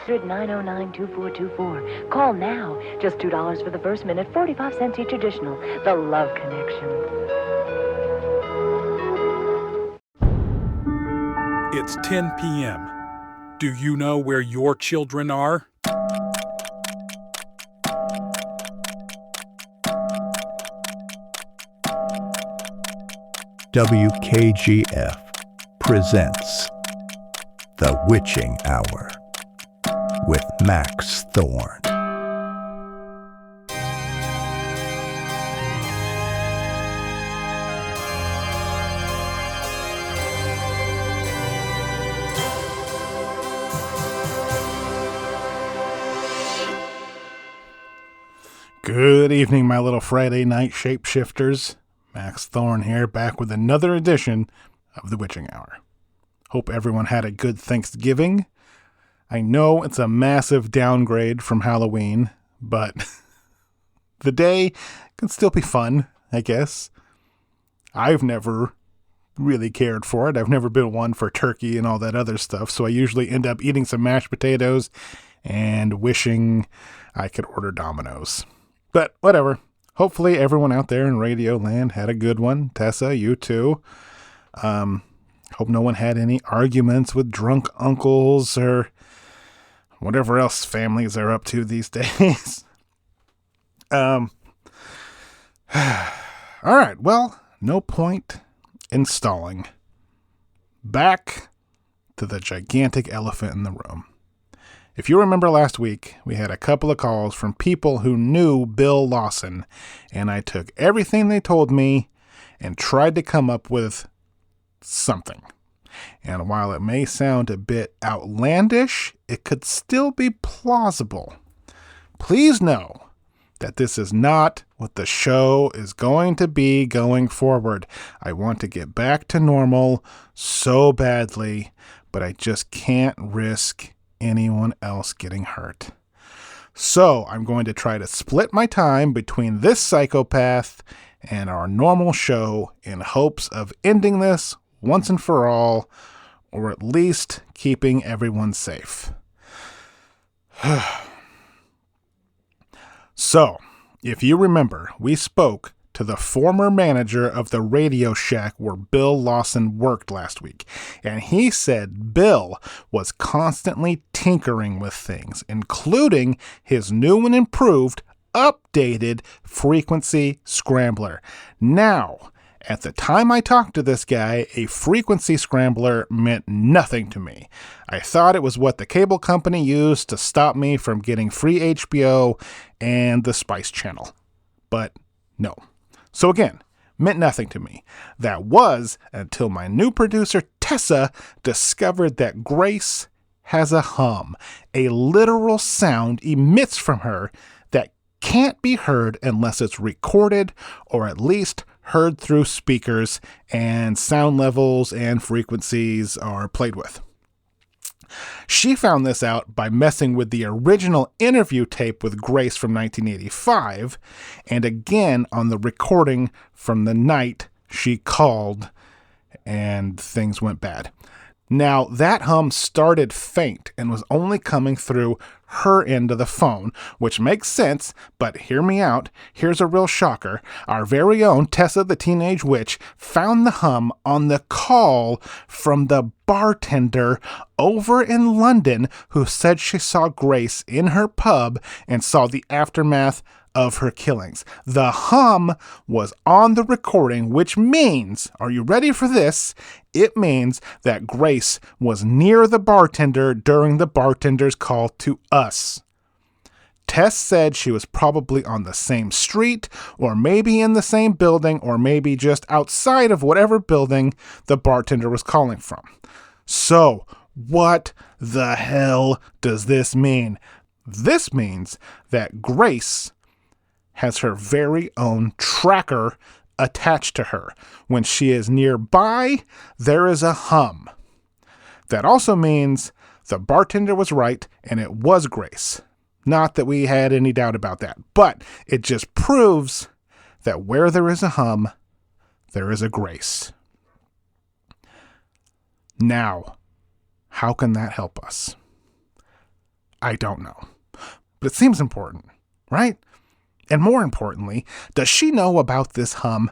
$909-2424. Call now. Just $2 for the first minute, 45 cents each additional. The Love Connection. It's 10 p.m. Do you know where your children are? WKGF presents The Witching Hour with Max Thorne. Good evening, my little Friday night shapeshifters. Max Thorne here, back with another edition of The Witching Hour. Hope everyone had a good Thanksgiving. I know it's a massive downgrade from Halloween, but the day can still be fun, I guess. I've never really cared for it. I've never been one for turkey and all that other stuff, so I usually end up eating some mashed potatoes and wishing I could order Domino's. But whatever. Hopefully everyone out there in Radio Land had a good one. Tessa, you too. Hope no one had any arguments with drunk uncles or whatever else families are up to these days. All right. Well, no point in stalling. Back to the gigantic elephant in the room. If you remember last week, we had a couple of calls from people who knew Bill Lawson, and I took everything they told me and tried to come up with something. And while it may sound a bit outlandish, it could still be plausible. Please know that this is not what the show is going to be going forward. I want to get back to normal so badly, but I just can't risk anyone else getting hurt. So I'm going to try to split my time between this psychopath and our normal show in hopes of ending this once and for all, or at least keeping everyone safe. So, if you remember, we spoke to the former manager of the Radio Shack where Bill Lawson worked last week, and he said Bill was constantly tinkering with things, including his new and improved, updated frequency scrambler. Now, at the time I talked to this guy, a frequency scrambler meant nothing to me. I thought it was what the cable company used to stop me from getting free HBO and the Spice Channel. But no. So again, meant nothing to me. That was until my new producer, Tessa, discovered that Grace has a hum. A literal sound emits from her that can't be heard unless it's recorded or at least heard through speakers and sound levels and frequencies are played with. She found this out by messing with the original interview tape with Grace from 1985, and again on the recording from the night she called and things went bad. Now, that hum started faint and was only coming through her end of the phone, which makes sense, but hear me out. Here's a real shocker. Our very own Tessa the Teenage Witch found the hum on the call from the bartender over in London who said she saw Grace in her pub and saw the aftermath of her killings. The hum was on the recording, which means, are you ready for this? It means that Grace was near the bartender during the bartender's call to us. Tess said she was probably on the same street, or maybe in the same building, or maybe just outside of whatever building the bartender was calling from. So, what the hell does this mean? This means that Grace has her very own tracker attached to her. When she is nearby, there is a hum. That also means the bartender was right and it was Grace. Not that we had any doubt about that, but it just proves that where there is a hum, there is a Grace. Now, How can that help us? I don't know. But it seems important, right? And more importantly, does she know about this hum?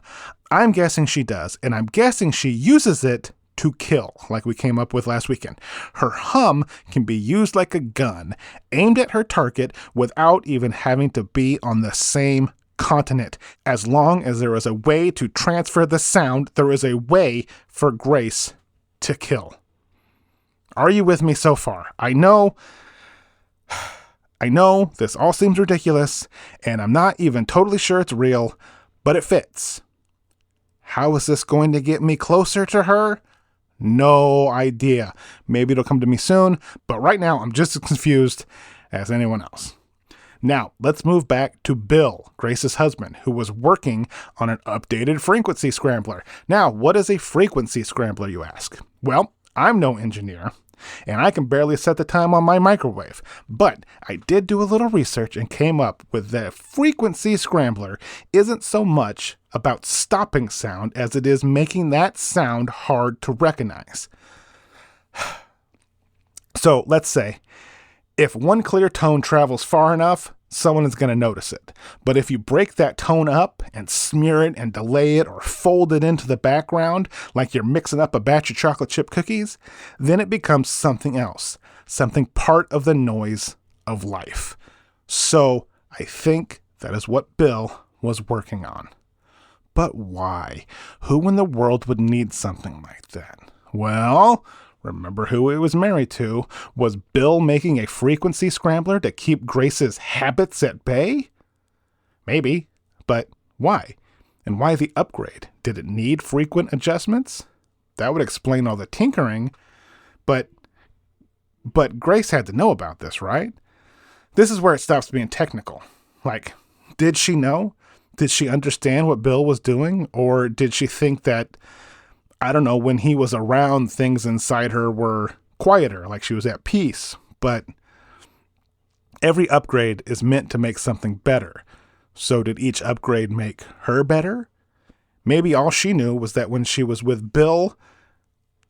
I'm guessing she does, and I'm guessing she uses it to kill, like we came up with last weekend. Her hum can be used like a gun, aimed at her target without even having to be on the same continent. As long as there is a way to transfer the sound, there is a way for Grace to kill. Are you with me so far? I know this all seems ridiculous, and I'm not even totally sure it's real, but it fits. How is this going to get me closer to her? No idea. Maybe it'll come to me soon, but right now I'm just as confused as anyone else. Now, let's move back to Bill, Grace's husband, who was working on an updated frequency scrambler. Now, what is a frequency scrambler, you ask? Well, I'm no engineer, and I can barely set the time on my microwave. But I did do a little research and came up with that frequency scrambler isn't so much about stopping sound as it is making that sound hard to recognize. So let's say, if one clear tone travels far enough, someone is going to notice it. But if you break that tone up and smear it and delay it or fold it into the background like you're mixing up a batch of chocolate chip cookies, then it becomes something else, something part of the noise of life. So I think that is what Bill was working on. But why? Who in the world would need something like that? Well, remember who he was married to? Was Bill making a frequency scrambler to keep Grace's habits at bay? Maybe, but why? And why the upgrade? Did it need frequent adjustments? That would explain all the tinkering, but Grace had to know about this, right? This is where it stops being technical. Like, did she know? Did she understand what Bill was doing? Or did she think that, I don't know, when he was around, things inside her were quieter, like she was at peace? But every upgrade is meant to make something better. So did each upgrade make her better? Maybe all she knew was that when she was with Bill,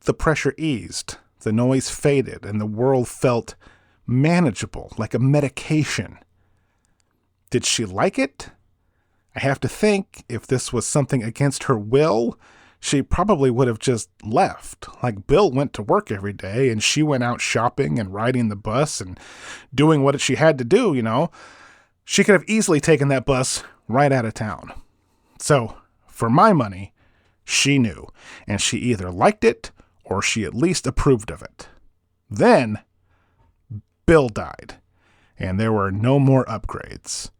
the pressure eased, the noise faded, and the world felt manageable, like a medication. Did she like it? I have to think if this was something against her will, she probably would have just left. Like Bill went to work every day and she went out shopping and riding the bus and doing what she had to do, you know. She could have easily taken that bus right out of town. So, for my money, she knew, and she either liked it or she at least approved of it. Then, Bill died, and there were no more upgrades.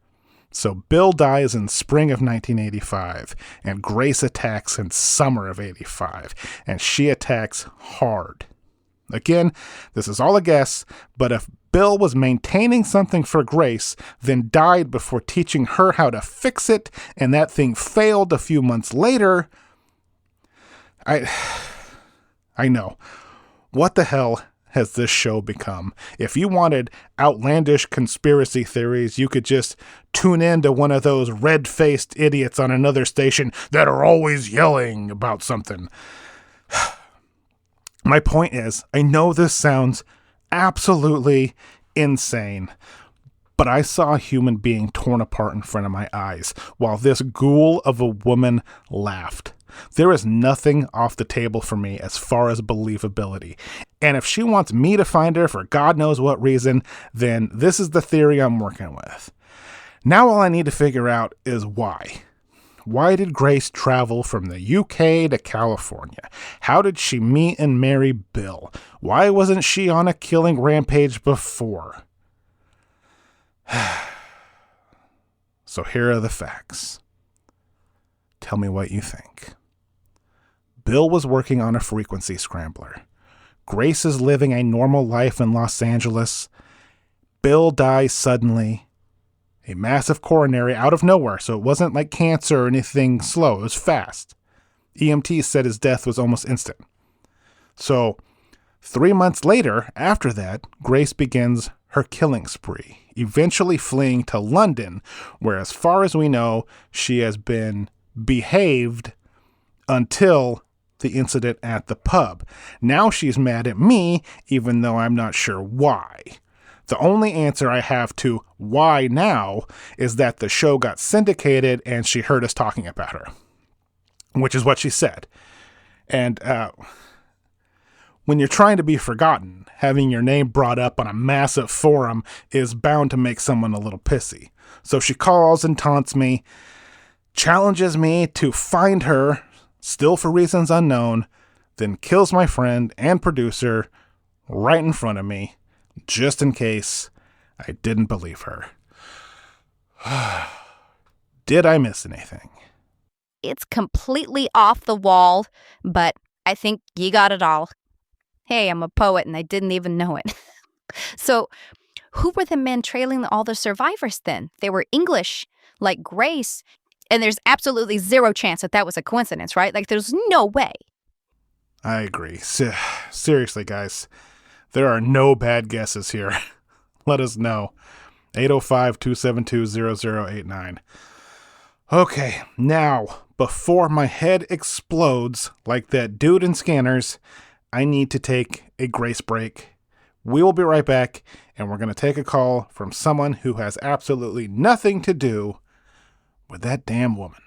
So Bill dies in spring of 1985, and Grace attacks in summer of 85, and she attacks hard. Again, this is all a guess, but if Bill was maintaining something for Grace, then died before teaching her how to fix it, and that thing failed a few months later, I know. What the hell has this show become? If you wanted outlandish conspiracy theories, you could just tune in to one of those red-faced idiots on another station that are always yelling about something. My point is, I know this sounds absolutely insane, but I saw a human being torn apart in front of my eyes while this ghoul of a woman laughed. There is nothing off the table for me as far as believability. And if she wants me to find her for God knows what reason, then this is the theory I'm working with. Now all I need to figure out is why. Why did Grace travel from the UK to California? How did she meet and marry Bill? Why wasn't she on a killing rampage before? So here are the facts. Tell me what you think. Bill was working on a frequency scrambler. Grace is living a normal life in Los Angeles. Bill dies suddenly. A massive coronary out of nowhere, so it wasn't like cancer or anything slow. It was fast. EMT said his death was almost instant. So 3 months later, after that, Grace begins her killing spree, eventually fleeing to London, where as far as we know, she has been behaved until the incident at the pub. Now she's mad at me, even though I'm not sure why. The only answer I have to why now is that the show got syndicated and she heard us talking about her, which is what she said. And when you're trying to be forgotten, having your name brought up on a massive forum is bound to make someone a little pissy. So she calls and taunts me, challenges me to find her, still for reasons unknown, then kills my friend and producer right in front of me, just in case I didn't believe her. Did I miss anything? It's completely off the wall, but I think you got it all. Hey, I'm a poet and I didn't even know it. So, who were the men trailing all the survivors then? They were English, like Grace, and there's absolutely zero chance that was a coincidence, right? Like, there's no way. I agree. Seriously, guys, there are no bad guesses here. Let us know. 805-272-0089. Okay, now, before my head explodes like that dude in Scanners, I need to take a grace break. We will be right back, and we're going to take a call from someone who has absolutely nothing to do with that damn woman.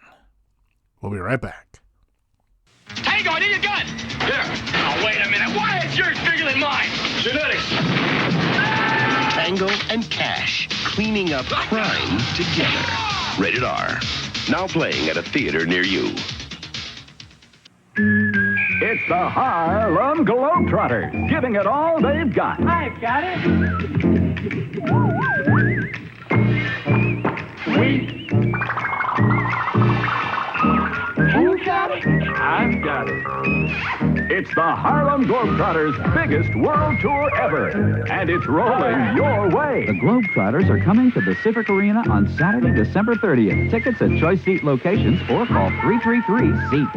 We'll be right back. Tango, I need a gun! Here. Oh, wait a minute. Why is yours bigger than mine? Genetics. Tango and Cash, cleaning up crime together. Rated R. Now playing at a theater near you. It's the Harlem Globetrotters, giving it all they've got. I've got it. Who got it? I've got it. It's the Harlem Globetrotters' biggest world tour ever, and it's rolling your way. The Globetrotters are coming to the Civic Arena on Saturday, December 30th. Tickets at choice seat locations or call 333-SEAT.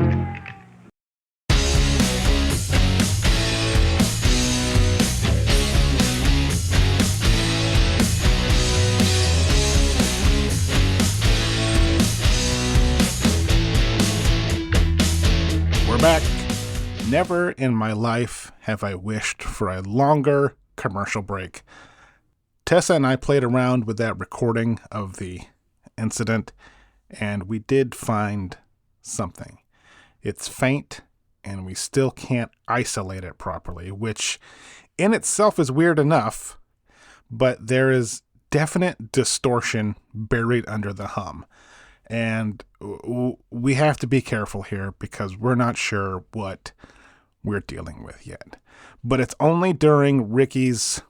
Back. Never in my life have I wished for a longer commercial break. Tessa and I played around with that recording of the incident, and we did find something. It's faint, and we still can't isolate it properly, which in itself is weird enough, but there is definite distortion buried under the hum. And we have to be careful here because we're not sure what we're dealing with yet. But it's only during Ricky's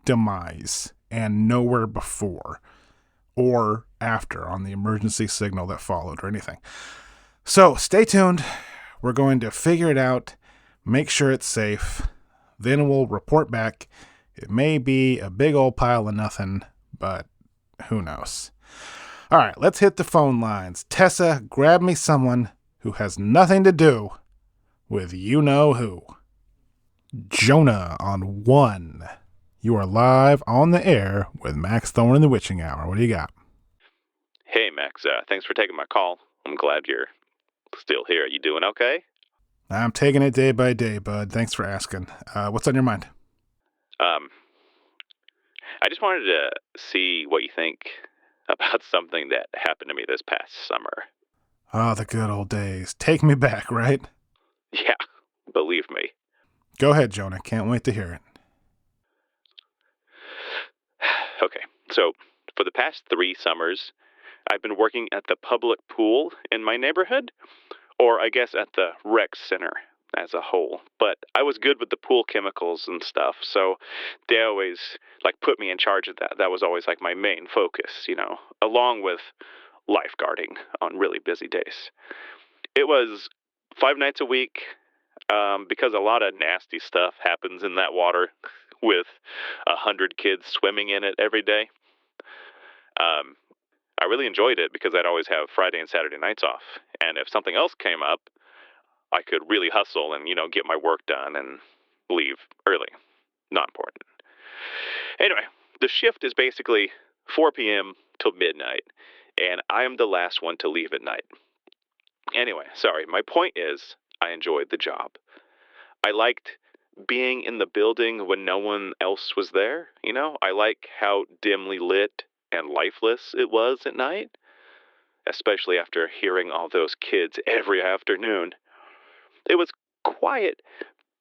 demise and nowhere before or after on the emergency signal that followed or anything. So stay tuned. We're going to figure it out, make sure it's safe. Then we'll report back. It may be a big old pile of nothing, but who knows? All right, let's hit the phone lines. Tessa, grab me someone who has nothing to do with you-know-who. Jonah on 1. You are live on the air with Max Thorne in the Witching Hour. What do you got? Hey, Max. Thanks for taking my call. I'm glad you're still here. You doing okay? I'm taking it day by day, bud. Thanks for asking. What's on your mind? I just wanted to see what you think about something that happened to me this past summer. Oh, the good old days. Take me back, right? Yeah, believe me. Go ahead, Jonah. Can't wait to hear it. Okay, so for the past 3 summers, I've been working at the public pool in my neighborhood, or I guess at the rec center as a whole. But I was good with the pool chemicals and stuff, so they always put me in charge of that. That was always my main focus, along with lifeguarding on really busy days. It was 5 nights a week, because a lot of nasty stuff happens in that water with 100 kids swimming in it every day. I really enjoyed it because I'd always have Friday and Saturday nights off. And if something else came up, I could really hustle and, get my work done and leave early. Not important. Anyway, the shift is basically 4 p.m. till midnight, and I am the last one to leave at night. Anyway, sorry, my point is, I enjoyed the job. I liked being in the building when no one else was there, you know? I like how dimly lit and lifeless it was at night, especially after hearing all those kids every afternoon. It was quiet,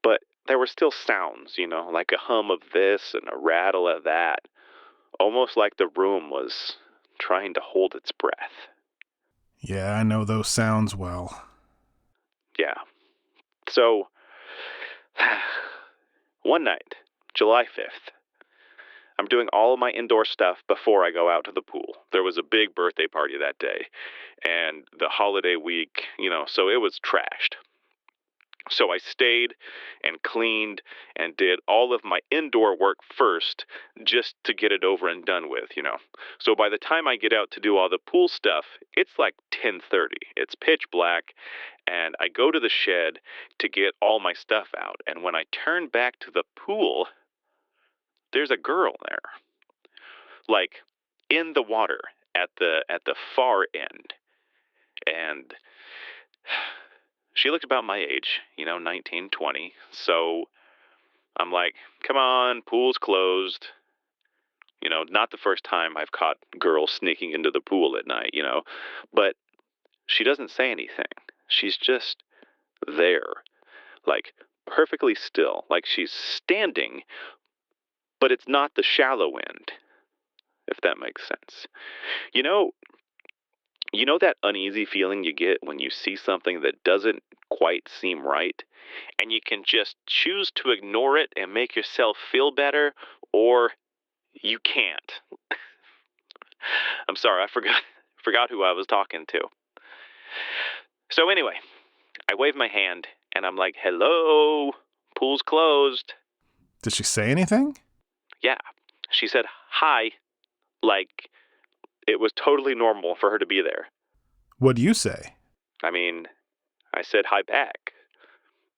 but there were still sounds, you know, like a hum of this and a rattle of that, almost like the room was trying to hold its breath. Yeah, I know those sounds well. Yeah. So, one night, July 5th, I'm doing all of my indoor stuff before I go out to the pool. There was a big birthday party that day, and the holiday week, you know, so it was trashed. So I stayed and cleaned and did all of my indoor work first just to get it over and done with, you know. So by the time I get out to do all the pool stuff, it's like 10:30. It's pitch black, and I go to the shed to get all my stuff out. And when I turn back to the pool, there's a girl there. Like in the water at the far end. And she looked about my age, you know, 19, 20. So I'm like, come on, pool's closed. You know, not the first time I've caught girls sneaking into the pool at night, you know. But she doesn't say anything. She's just there, like perfectly still, like she's standing, but it's not the shallow end, if that makes sense. You know, You know that uneasy feeling you get when you see something that doesn't quite seem right, and you can just choose to ignore it and make yourself feel better, or you can't. I'm sorry, I forgot who I was talking to. So anyway, I wave my hand and I'm like, "Hello, pool's closed." Did she say anything? Yeah. She said hi, like it was totally normal for her to be there. What'd you say? I mean, I said hi back.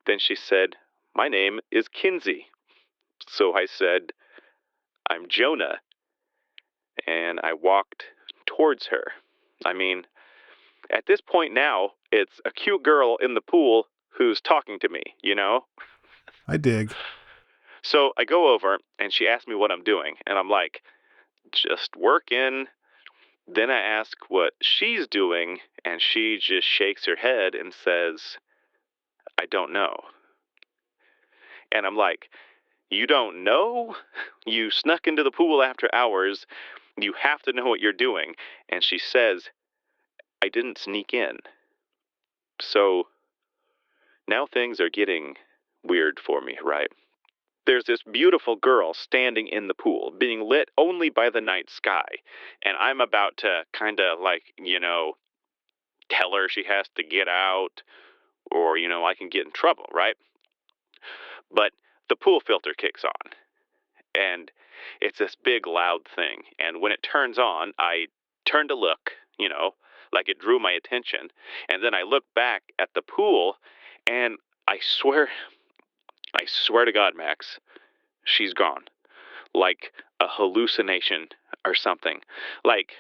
Then she said, "My name is Kinsey." So I said, "I'm Jonah." And I walked towards her. I mean, at this point now, it's a cute girl in the pool who's talking to me, you know? I dig. So I go over and she asks me what I'm doing. And I'm like, "Just working." Then I ask what she's doing. And she just shakes her head and says, "I don't know." And I'm like, "You don't know? You snuck into the pool after hours. You have to know what you're doing." And she says, "I didn't sneak in." So now things are getting weird for me, right? There's this beautiful girl standing in the pool, being lit only by the night sky. And I'm about to kind of like, you know, tell her she has to get out, or, you know, I can get in trouble, right? But the pool filter kicks on. And it's this big loud thing. And when it turns on, I turn to look, you know, like it drew my attention. And then I look back at the pool, and I swear to God, Max, she's gone. Like a hallucination or something. Like,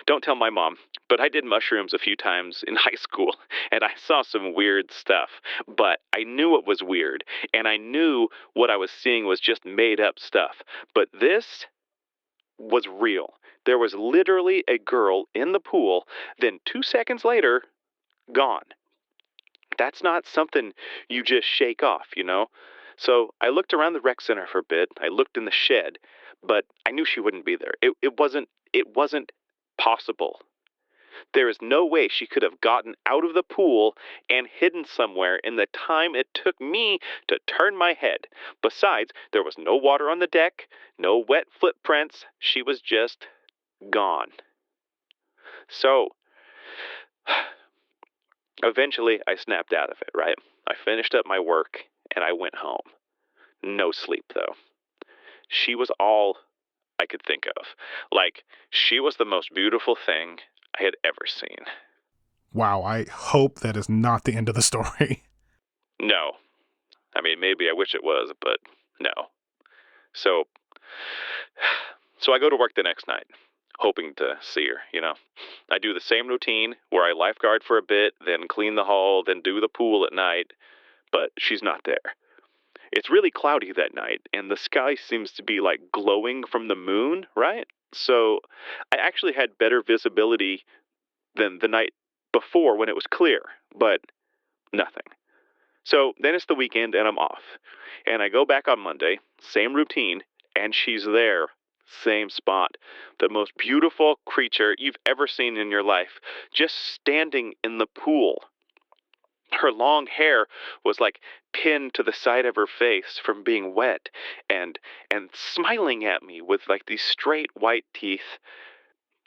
don't tell my mom, but I did mushrooms a few times in high school, and I saw some weird stuff. But I knew it was weird, and I knew what I was seeing was just made up stuff. But this was real. There was literally a girl in the pool, then 2 seconds later, gone. That's not something you just shake off, you know? So I looked around the rec center for a bit. I looked in the shed, but I knew she wouldn't be there. It wasn't possible. There is no way she could have gotten out of the pool and hidden somewhere in the time it took me to turn my head. Besides, there was no water on the deck, no wet footprints. She was just gone. So eventually I snapped out of it, right? I finished up my work and I went home. No sleep, though. She was all I could think of. Like, she was the most beautiful thing I had ever seen. Wow, I hope that is not the end of the story. No. I mean, maybe I wish it was, but no. So I go to work the next night. hoping to see her, I do the same routine where I lifeguard for a bit, then clean the hull, then do the pool at night, but she's not there. It's really cloudy that night, and the sky seems to be like glowing from the moon, right? So I actually had better visibility than the night before when it was clear, but nothing. So then it's the weekend and I'm off. And I go back on Monday, same routine, and she's there, same spot. The most beautiful creature you've ever seen in your life, just standing in the pool. Her long hair was like pinned to the side of her face from being wet, and smiling at me with like these straight white teeth.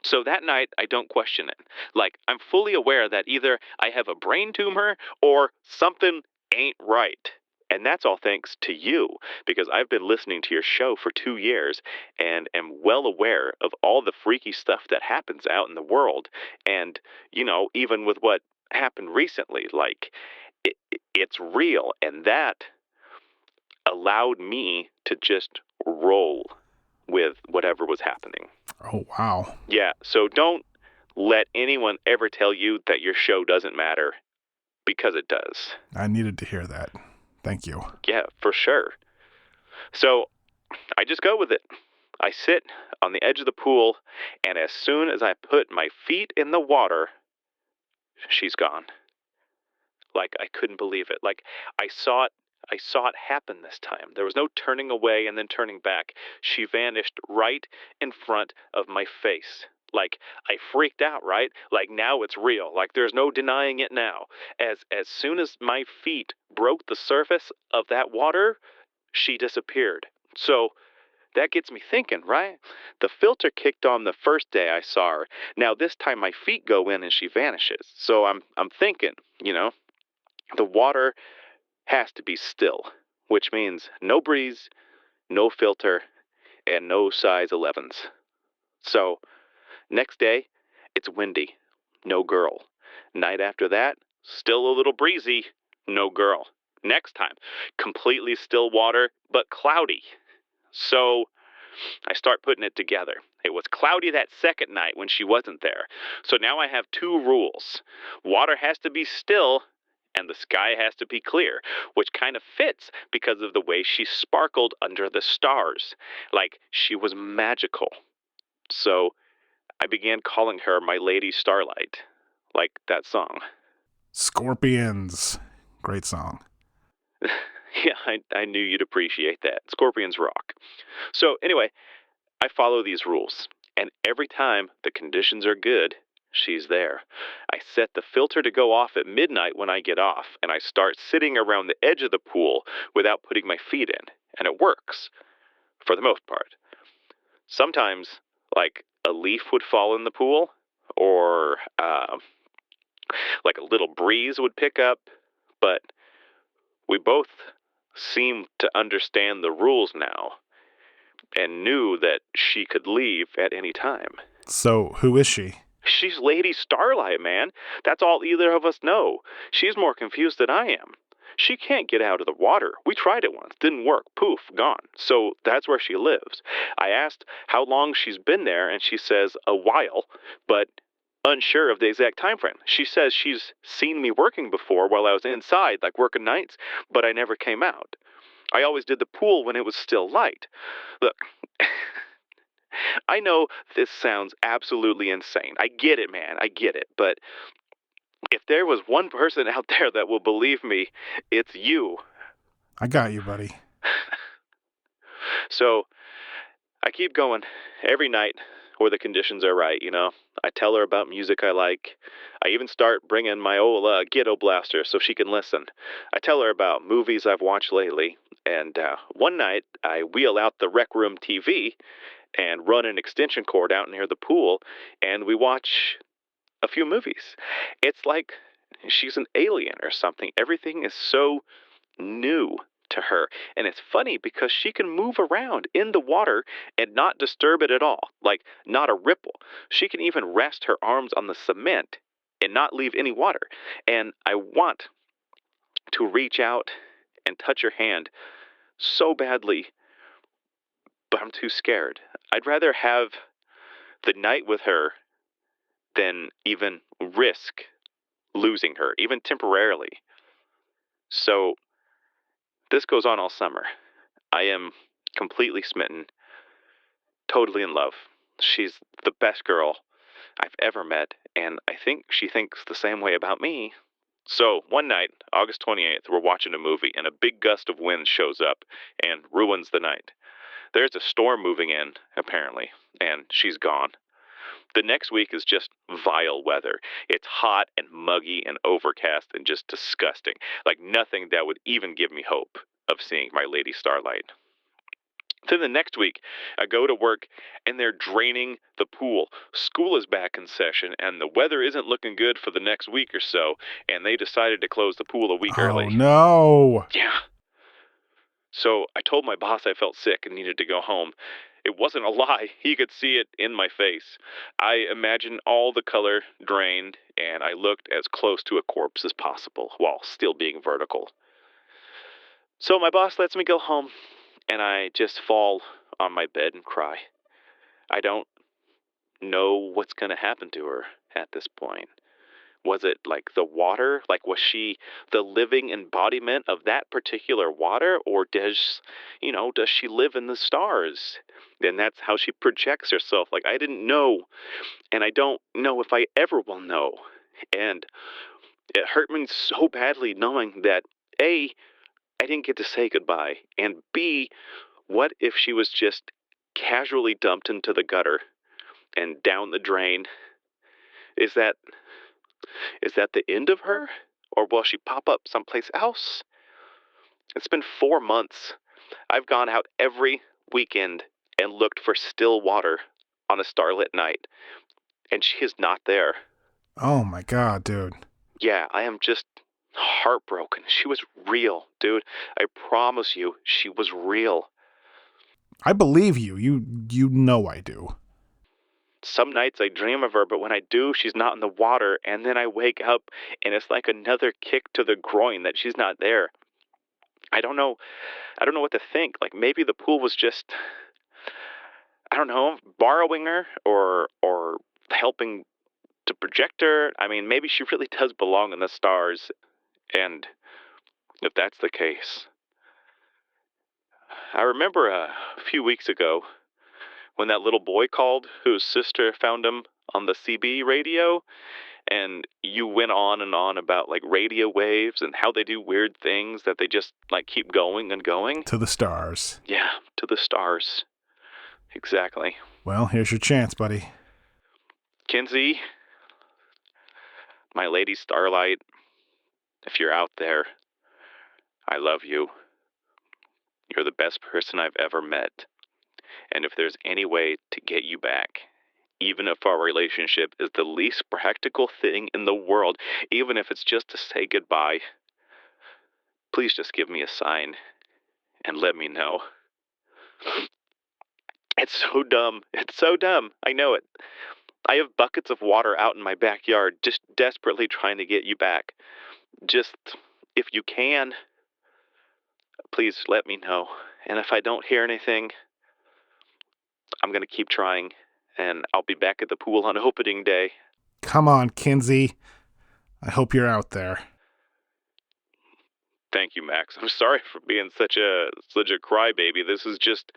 So that night, I don't question it. Like, I'm fully aware that either I have a brain tumor or something ain't right. And that's all thanks to you, because I've been listening to your show for 2 years and am well aware of all the freaky stuff that happens out in the world. And, even with what happened recently, like, it's real. And that allowed me to just roll with whatever was happening. Oh, wow. Yeah, so don't let anyone ever tell you that your show doesn't matter, because it does. I needed to hear that. Thank you. Yeah, for sure. So I just go with it. I sit on the edge of the pool, and as soon as I put my feet in the water, she's gone. Like, I couldn't believe it. Like, I saw it happen this time. There was no turning away and then turning back. She vanished right in front of my face. Like, I freaked out, right? Like, now it's real. Like, there's no denying it now. As soon as my feet broke the surface of that water, she disappeared. So that gets me thinking, right? The filter kicked on the first day I saw her. Now this time my feet go in and she vanishes. So I'm thinking, the water has to be still, which means no breeze, no filter, and no size 11s. So next day, it's windy, no girl. Night after that, still a little breezy, no girl. Next time, completely still water, but cloudy. So I start putting it together. It was cloudy that second night when she wasn't there. So now I have 2 rules. Water has to be still, and the sky has to be clear, which kind of fits because of the way she sparkled under the stars. Like, she was magical. So I began calling her my Lady Starlight, like that song. Scorpions. Great song. Yeah, I knew you'd appreciate that. Scorpions rock. So anyway, I follow these rules, and every time the conditions are good, she's there. I set the filter to go off at midnight when I get off, and I start sitting around the edge of the pool without putting my feet in, and it works, for the most part. Sometimes, like, a leaf would fall in the pool, or like a little breeze would pick up, but we both seemed to understand the rules now, and knew that she could leave at any time. So, who is she? She's Lady Starlight, man. That's all either of us know. She's more confused than I am. She can't get out of the water. We tried it once. Didn't work. Poof, gone. So that's where she lives. I asked how long she's been there, and she says a while, but unsure of the exact time frame. She says she's seen me working before while I was inside, like working nights, but I never came out. I always did the pool when it was still light. Look, I know this sounds absolutely insane. I get it, man. I get it. But if there was one person out there that will believe me, it's you. I got you, buddy. So I keep going every night where the conditions are right, I tell her about music I like. I even start bringing my old ghetto blaster so she can listen. I tell her about movies I've watched lately. And one night, I wheel out the rec room TV and run an extension cord out near the pool, and we watch a few movies. It's like she's an alien or something. Everything is so new to her. And it's funny because she can move around in the water and not disturb it at all, like not a ripple. She can even rest her arms on the cement and not leave any water. And I want to reach out and touch her hand so badly, but I'm too scared. I'd rather have the night with her than even risk losing her, even temporarily. So this goes on all summer. I am completely smitten, totally in love. She's the best girl I've ever met, and I think she thinks the same way about me. So one night, August 28th, we're watching a movie, and a big gust of wind shows up and ruins the night. There's a storm moving in, apparently, and she's gone. The next week is just vile weather. It's hot and muggy and overcast and just disgusting. Like nothing that would even give me hope of seeing my lady Starlight. Then the next week, I go to work and they're draining the pool. School is back in session and the weather isn't looking good for the next week or so, and they decided to close the pool a week early. Oh, no. Yeah. So I told my boss I felt sick and needed to go home. It wasn't a lie. He could see it in my face. I imagined all the color drained, and I looked as close to a corpse as possible while still being vertical. So my boss lets me go home, and I just fall on my bed and cry. I don't know what's going to happen to her at this point. Was it like the water? Like, was she the living embodiment of that particular water? Or does she live in the stars? And that's how she projects herself. Like, I didn't know. And I don't know if I ever will know. And it hurt me so badly knowing that, A, I didn't get to say goodbye. And B, what if she was just casually dumped into the gutter and down the drain? Is that the end of her? Or will she pop up someplace else? It's been 4 months. I've gone out every weekend and looked for still water on a starlit night, and she is not there. Oh my God, dude. Yeah, I am just heartbroken. She was real, dude. I promise you, she was real. I believe you. You know I do. Some nights I dream of her, but when I do, she's not in the water, and then I wake up, and it's like another kick to the groin that she's not there. I don't know what to think. Like, maybe the pool was just, I don't know, borrowing her or helping to project her. I mean, maybe she really does belong in the stars, and if that's the case. I remember a few weeks ago when that little boy called whose sister found him on the CB radio, and you went on and on about like radio waves and how they do weird things that they just like keep going and going. To the stars. Yeah, to the stars. Exactly. Well, here's your chance, buddy. Kinsey, my lady Starlight, if you're out there, I love you. You're the best person I've ever met. And if there's any way to get you back, even if our relationship is the least practical thing in the world, even if it's just to say goodbye, please just give me a sign and let me know. It's so dumb. It's so dumb. I know it. I have buckets of water out in my backyard, just desperately trying to get you back. Just, if you can, please let me know. And if I don't hear anything, I'm going to keep trying, and I'll be back at the pool on opening day. Come on, Kinsey. I hope you're out there. Thank you, Max. I'm sorry for being such a crybaby. This is just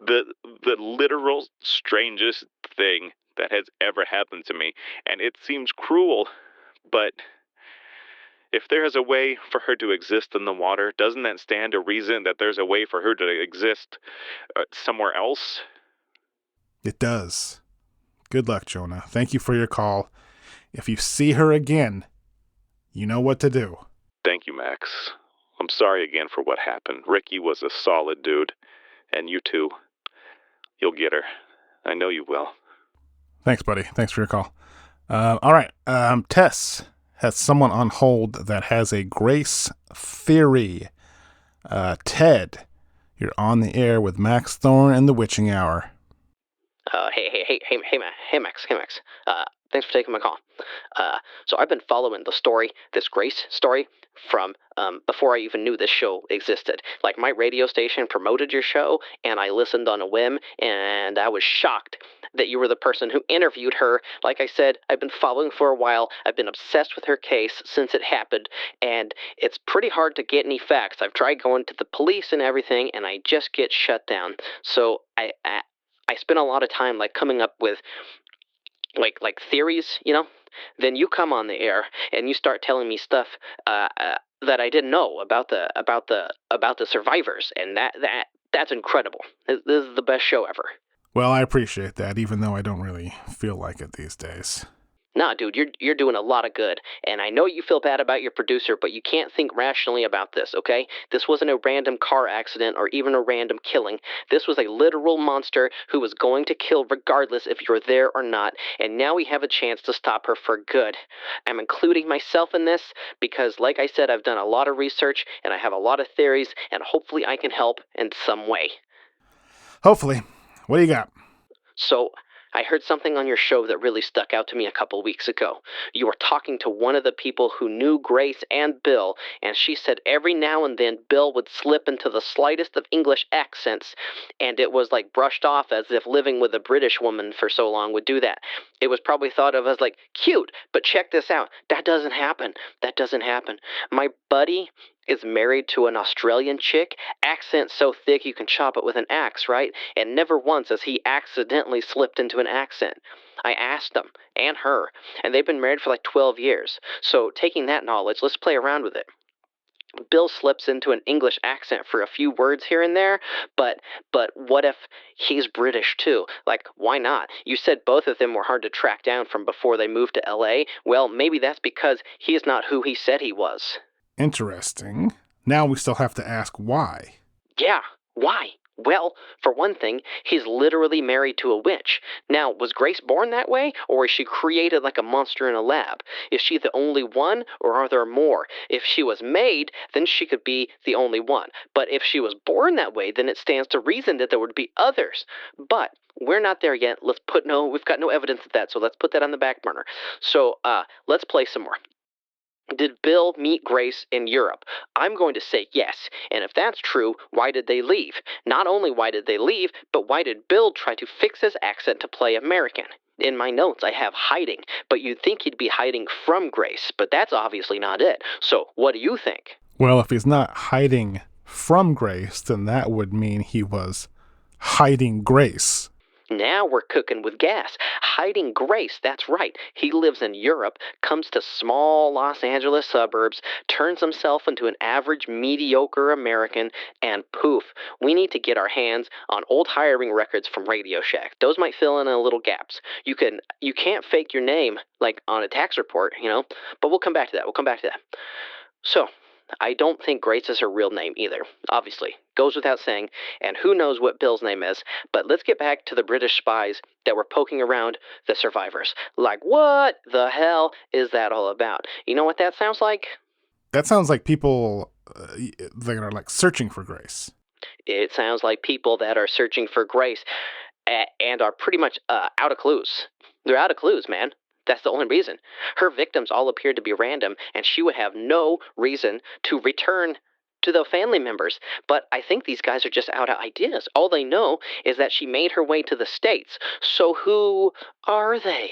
the literal strangest thing that has ever happened to me, and it seems cruel, but if there is a way for her to exist in the water, doesn't that stand to reason that there's a way for her to exist somewhere else? It does. Good luck, Jonah. Thank you for your call. If you see her again, you know what to do. Thank you, Max. I'm sorry again for what happened. Ricky was a solid dude. And you too. You'll get her. I know you will. Thanks, buddy. Thanks for your call. All right. Tess has someone on hold that has a grace theory. Ted, you're on the air with Max Thorne and the Witching Hour. Hey, Max. Thanks for taking my call. So I've been following the story, this Grace story, from before I even knew this show existed. Like, my radio station promoted your show, and I listened on a whim, and I was shocked that you were the person who interviewed her. Like I said, I've been following for a while. I've been obsessed with her case since it happened, and it's pretty hard to get any facts. I've tried going to the police and everything, and I just get shut down. So I spend a lot of time like coming up with like theories, Then you come on the air and you start telling me stuff that I didn't know about the survivors, and that's incredible. This is the best show ever. Well, I appreciate that, even though I don't really feel like it these days. Nah, dude, you're doing a lot of good, and I know you feel bad about your producer, but you can't think rationally about this, okay? This wasn't a random car accident or even a random killing. This was a literal monster who was going to kill regardless if you're there or not, and now we have a chance to stop her for good. I'm including myself in this because, like I said, I've done a lot of research, and I have a lot of theories, and hopefully I can help in some way. Hopefully. What do you got? So, I heard something on your show that really stuck out to me a couple weeks ago. You were talking to one of the people who knew Grace and Bill, and she said every now and then Bill would slip into the slightest of English accents, and it was like brushed off as if living with a British woman for so long would do that. It was probably thought of as like cute, but check this out. That doesn't happen. That doesn't happen. My buddy is married to an Australian chick, accent so thick you can chop it with an axe, right? And never once has he accidentally slipped into an accent. I asked him, and her, and they've been married for like 12 years. So taking that knowledge, let's play around with it. Bill slips into an English accent for a few words here and there, but what if he's British too? Like, why not? You said both of them were hard to track down from before they moved to LA. Well, maybe that's because he is not who he said he was. Interesting. Now we still have to ask why. Yeah, why? Well, for one thing, he's literally married to a witch. Now, was Grace born that way, or is she created like a monster in a lab? Is she the only one, or are there more? If she was made, then she could be the only one. But if she was born that way, then it stands to reason that there would be others. But we're not there yet. We've got no evidence of that, so let's put that on the back burner. So, let's play some more. Did Bill meet Grace in Europe? I'm going to say yes. And if that's true, why did they leave? Not only why did they leave, but why did Bill try to fix his accent to play American? In my notes, I have hiding, but you'd think he'd be hiding from Grace, but that's obviously not it. So, what do you think? Well, if he's not hiding from Grace, then that would mean he was hiding Grace. Now we're cooking with gas. Hiding Grace, that's right. He lives in Europe, comes to small Los Angeles suburbs, turns himself into an average, mediocre American, and poof, we need to get our hands on old hiring records from Radio Shack. Those might fill in a little gaps. You can't fake your name, like on a tax report, but we'll come back to that. So, I don't think Grace is her real name either, obviously. Goes without saying, and who knows what Bill's name is. But let's get back to the British spies that were poking around the survivors. Like, what the hell is that all about? You know what that sounds like? That sounds like people that are like searching for Grace. It sounds like people that are searching for Grace and are pretty much out of clues. They're out of clues, man. That's the only reason. Her victims all appeared to be random, and she would have no reason to return to the family members. But I think these guys are just out of ideas. All they know is that she made her way to the States. So who are they?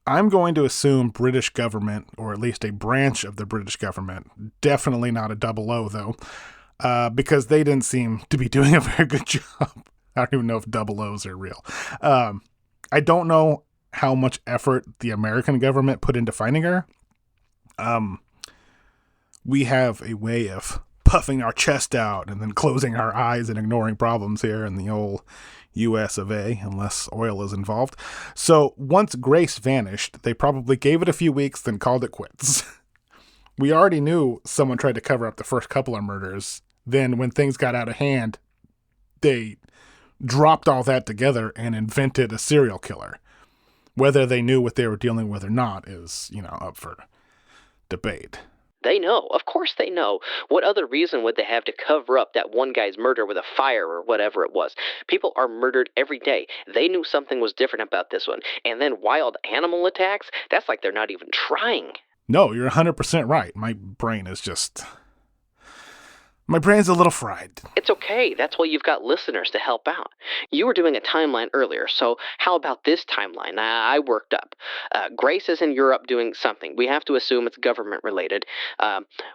I'm going to assume British government, or at least a branch of the British government. Definitely not a 00, though, because they didn't seem to be doing a very good job. I don't even know if 00s are real. I don't know how much effort the American government put into finding her. We have a way of puffing our chest out and then closing our eyes and ignoring problems here in the old US of A, unless oil is involved. So once Grace vanished, they probably gave it a few weeks, then called it quits. We already knew someone tried to cover up the first couple of murders. Then when things got out of hand, they dropped all that together and invented a serial killer. Whether they knew what they were dealing with or not is, up for debate. They know. Of course they know. What other reason would they have to cover up that one guy's murder with a fire or whatever it was? People are murdered every day. They knew something was different about this one. And then wild animal attacks? That's like they're not even trying. No, you're 100% right. My brain is just My brain's a little fried. It's okay. That's why you've got listeners to help out. You were doing a timeline earlier, so how about this timeline? I worked up. Grace is in Europe doing something. We have to assume it's government related.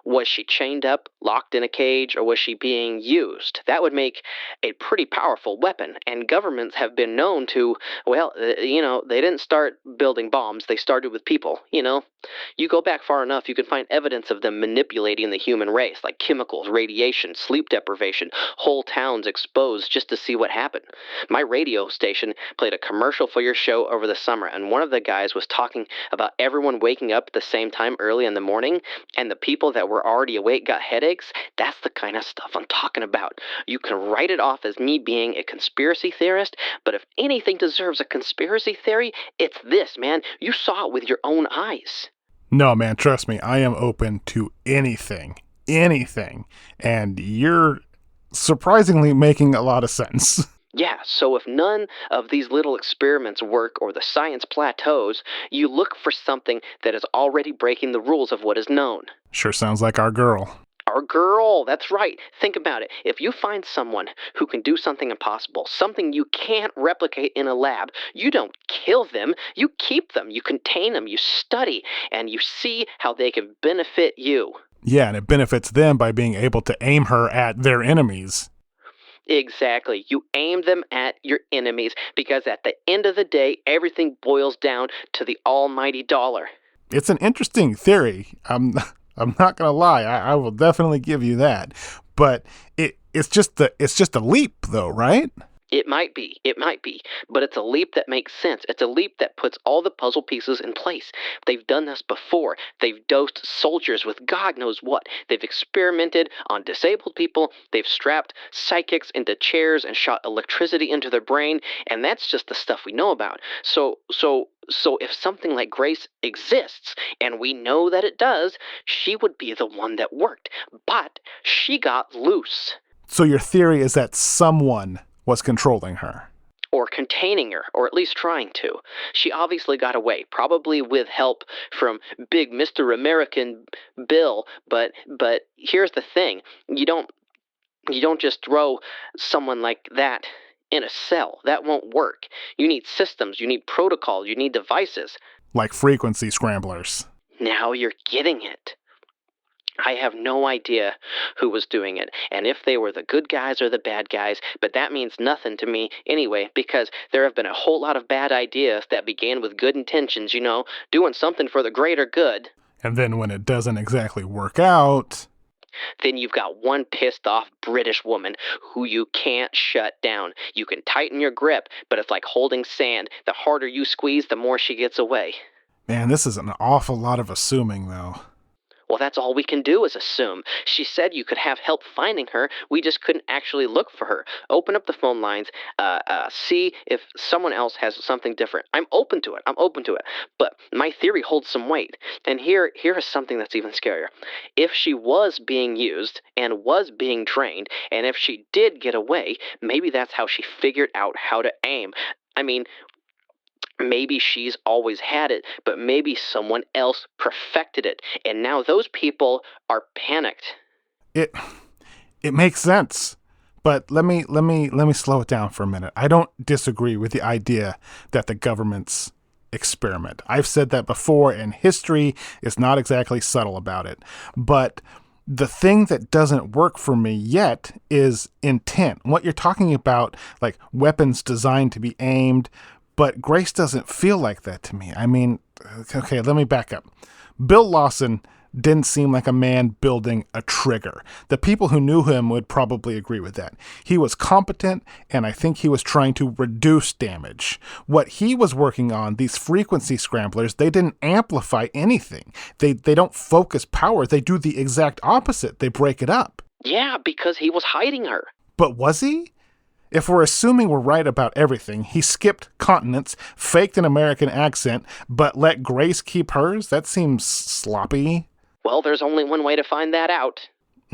Was she chained up, locked in a cage, or was she being used? That would make a pretty powerful weapon, and governments have been known to, well, they didn't start building bombs. They started with people, You go back far enough, you can find evidence of them manipulating the human race, like chemicals, radiation, sleep deprivation, whole towns exposed just to see what happened. My radio station played a commercial for your show over the summer, and one of the guys was talking about everyone waking up at the same time early in the morning, and the people that were already awake got headaches. That's the kind of stuff I'm talking about. You can write it off as me being a conspiracy theorist, but if anything deserves a conspiracy theory, it's this, man. You saw it with your own eyes. No, man, trust me, I am open to anything. And you're surprisingly making a lot of sense. Yeah, so if none of these little experiments work or the science plateaus, you look for something that is already breaking the rules of what is known. Sure sounds like our girl. Our girl, that's right. Think about it. If you find someone who can do something impossible, something you can't replicate in a lab, you don't kill them, you keep them, you contain them, you study, and you see how they can benefit you. Yeah, and it benefits them by being able to aim her at their enemies. Exactly. You aim them at your enemies because at the end of the day, everything boils down to the almighty dollar. It's an interesting theory. I'm not gonna lie. I will definitely give you that. But it's just a leap, though, right? It might be, but it's a leap that makes sense. It's a leap that puts all the puzzle pieces in place. They've done this before. They've dosed soldiers with God knows what. They've experimented on disabled people. They've strapped psychics into chairs and shot electricity into their brain, and that's just the stuff we know about. So if something like Grace exists, and we know that it does, she would be the one that worked. But she got loose. So your theory is that someone was controlling her. Or containing her, or at least trying to. She obviously got away, probably with help from big Mr. American Bill, but here's the thing. You don't just throw someone like that in a cell. That won't work. You need systems, you need protocol, you need devices. Like frequency scramblers. Now you're getting it. I have no idea who was doing it, and if they were the good guys or the bad guys, but that means nothing to me anyway, because there have been a whole lot of bad ideas that began with good intentions, doing something for the greater good. And then when it doesn't exactly work out... Then you've got one pissed off British woman who you can't shut down. You can tighten your grip, but it's like holding sand. The harder you squeeze, the more she gets away. Man, this is an awful lot of assuming, though. Well, that's all we can do is assume. She said you could have help finding her. We just couldn't actually look for her. Open up the phone lines, see if someone else has something different. I'm open to it. But my theory holds some weight. And here is something that's even scarier. If she was being used and was being trained, and if she did get away, maybe that's how she figured out how to aim. I mean, maybe she's always had it, but maybe someone else perfected it, and now those people are panicked. It makes sense, but let me slow it down for a minute. I don't disagree with the idea that the governments experiment. I've said that before, and history is not exactly subtle about it. But the thing that doesn't work for me yet is intent. What you're talking about, like weapons designed to be aimed. But Grace doesn't feel like that to me. I mean, okay, let me back up. Bill Lawson didn't seem like a man building a trigger. The people who knew him would probably agree with that. He was competent, and I think he was trying to reduce damage. What he was working on, these frequency scramblers, they didn't amplify anything. They don't focus power. They do the exact opposite. They break it up. Yeah, because he was hiding her. But was he? If we're assuming we're right about everything, he skipped continents, faked an American accent, but let Grace keep hers? That seems sloppy. Well, there's only one way to find that out.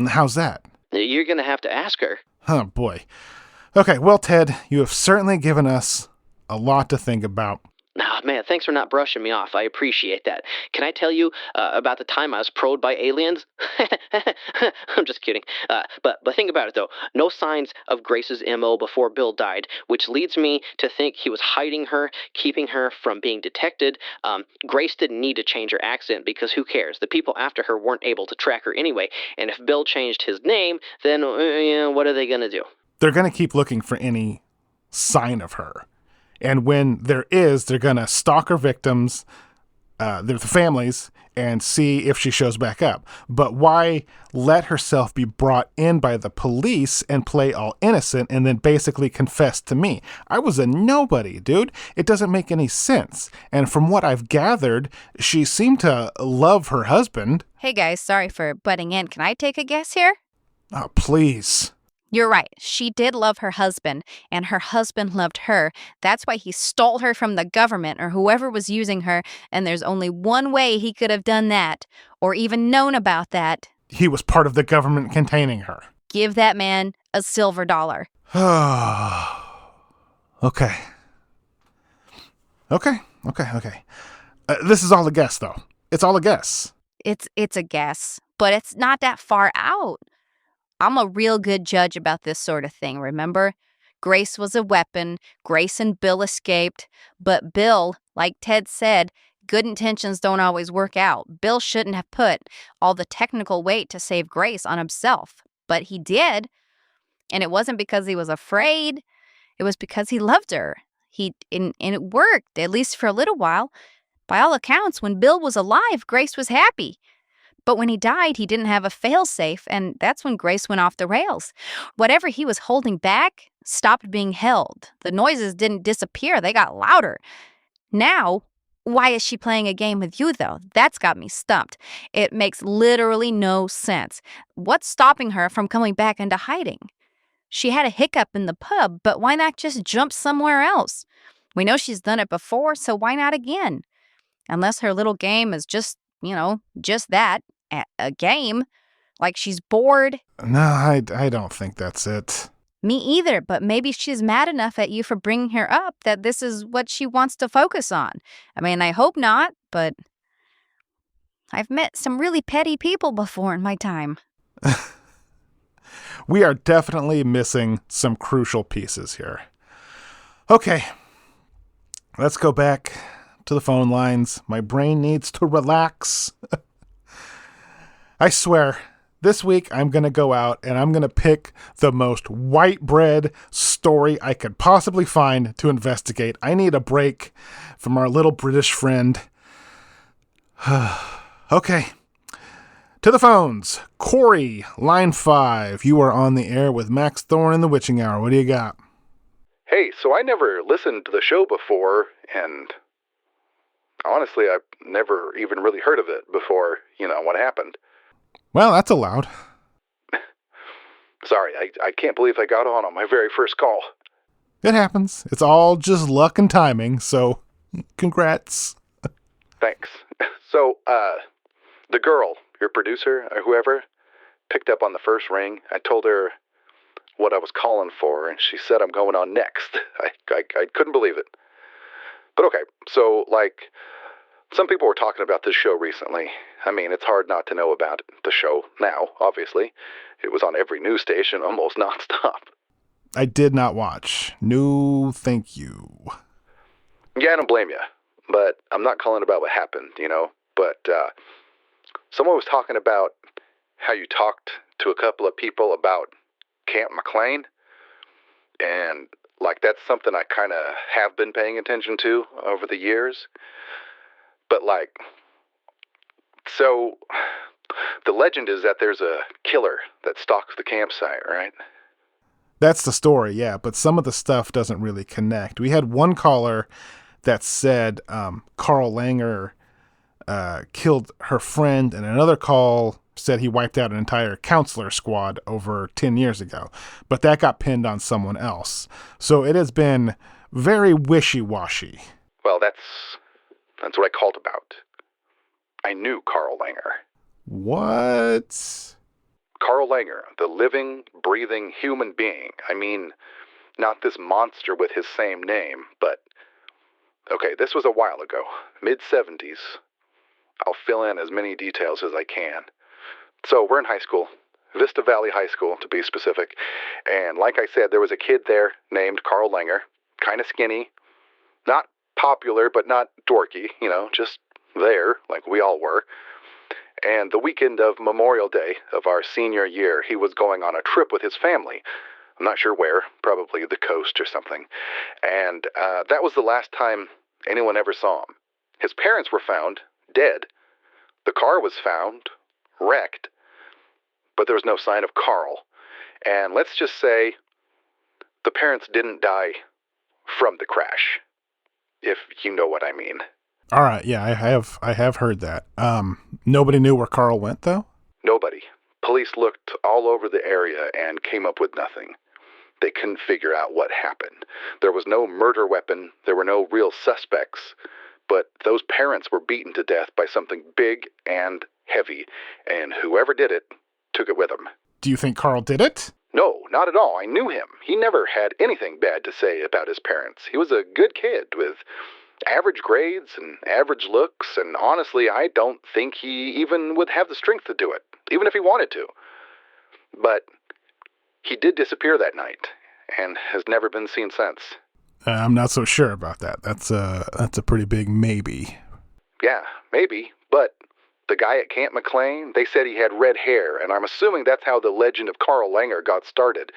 How's that? You're going to have to ask her. Oh, boy. Okay, well, Ted, you have certainly given us a lot to think about. man, thanks for not brushing me off. I appreciate that. Can I tell you about the time I was probed by aliens? I'm just kidding. But think about it, though. No signs of Grace's M.O. before Bill died, which leads me to think he was hiding her, keeping her from being detected. Grace didn't need to change her accent because who cares? The people after her weren't able to track her anyway. And if Bill changed his name, then what are they going to do? They're going to keep looking for any sign of her. And when there is, they're going to stalk her victims, the families, and see if she shows back up. But why let herself be brought in by the police and play all innocent and then basically confess to me? I was a nobody, dude. It doesn't make any sense. And from what I've gathered, she seemed to love her husband. Hey guys, sorry for butting in. Can I take a guess here? Oh, please. You're right. She did love her husband, and her husband loved her. That's why he stole her from the government or whoever was using her, and there's only one way he could have done that, or even known about that. He was part of the government containing her. Give that man a silver dollar. Okay. This is all a guess, though. It's all a guess. It's a guess, but it's not that far out. I'm a real good judge about this sort of thing, remember? Grace was a weapon. Grace and Bill escaped. But Bill, like Ted said, good intentions don't always work out. Bill shouldn't have put all the technical weight to save Grace on himself. But he did. And it wasn't because he was afraid. It was because he loved her. And it worked, at least for a little while. By all accounts, when Bill was alive, Grace was happy. But when he died, he didn't have a failsafe, and that's when Grace went off the rails. Whatever he was holding back stopped being held. The noises didn't disappear, they got louder. Now, why is she playing a game with you, though? That's got me stumped. It makes literally no sense. What's stopping her from coming back into hiding? She had a hiccup in the pub, but why not just jump somewhere else? We know she's done it before, so why not again? Unless her little game is just that. A game, like she's bored. No, I don't think that's it. Me either, but maybe she's mad enough at you for bringing her up that this is what she wants to focus on. I mean, I hope not, but I've met some really petty people before in my time. We are definitely missing some crucial pieces here. Okay, let's go back to the phone lines. My brain needs to relax. I swear, this week I'm going to go out and I'm going to pick the most white bread story I could possibly find to investigate. I need a break from our little British friend. Okay, to the phones. Corey, line 5. You are on the air with Max Thorne in the Witching Hour. What do you got? Hey, so I never listened to the show before, and honestly, I've never even really heard of it before, what happened. Well, that's allowed. Sorry, I can't believe I got on my very first call. It happens. It's all just luck and timing, so congrats. Thanks. So, the girl, your producer, or whoever, picked up on the first ring. I told her what I was calling for, and she said I'm going on next. I couldn't believe it. But okay, so, some people were talking about this show recently. I mean, it's hard not to know about the show now, obviously. It was on every news station almost nonstop. I did not watch. No, thank you. Yeah, I don't blame you. But I'm not calling about what happened, But someone was talking about how you talked to a couple of people about Camp McLean. And, that's something I kind of have been paying attention to over the years. But, so the legend is that there's a killer that stalks the campsite, right? That's the story, yeah, but some of the stuff doesn't really connect. We had one caller that said Carl Langer killed her friend, and another call said he wiped out an entire counselor squad over 10 years ago. But that got pinned on someone else. So it has been very wishy-washy. Well, that's what I called about. I knew Carl Langer. What? Carl Langer, the living, breathing human being. I mean, not this monster with his same name, but Okay, this was a while ago, mid-70s. I'll fill in as many details as I can. So we're in high school, Vista Valley High School to be specific, and like I said, there was a kid there named Carl Langer, kind of skinny, not popular but not dorky, just there, like we all were. And the weekend of Memorial Day of our senior year, he was going on a trip with his family. I'm not sure where, probably the coast or something. And that was the last time anyone ever saw him. His parents were found dead. The car was found wrecked, but there was no sign of Carl. And let's just say the parents didn't die from the crash, if you know what I mean. All right, yeah, I have heard that. Nobody knew where Carl went, though? Nobody. Police looked all over the area and came up with nothing. They couldn't figure out what happened. There was no murder weapon. There were no real suspects. But those parents were beaten to death by something big and heavy, and whoever did it took it with them. Do you think Carl did it? No, not at all. I knew him. He never had anything bad to say about his parents. He was a good kid with average grades and average looks, and honestly, I don't think he even would have the strength to do it, even if he wanted to. But he did disappear that night, and has never been seen since. I'm not so sure about that. That's a pretty big maybe. Yeah, maybe, but the guy at Camp McLean, they said he had red hair, and I'm assuming that's how the legend of Carl Langer got started.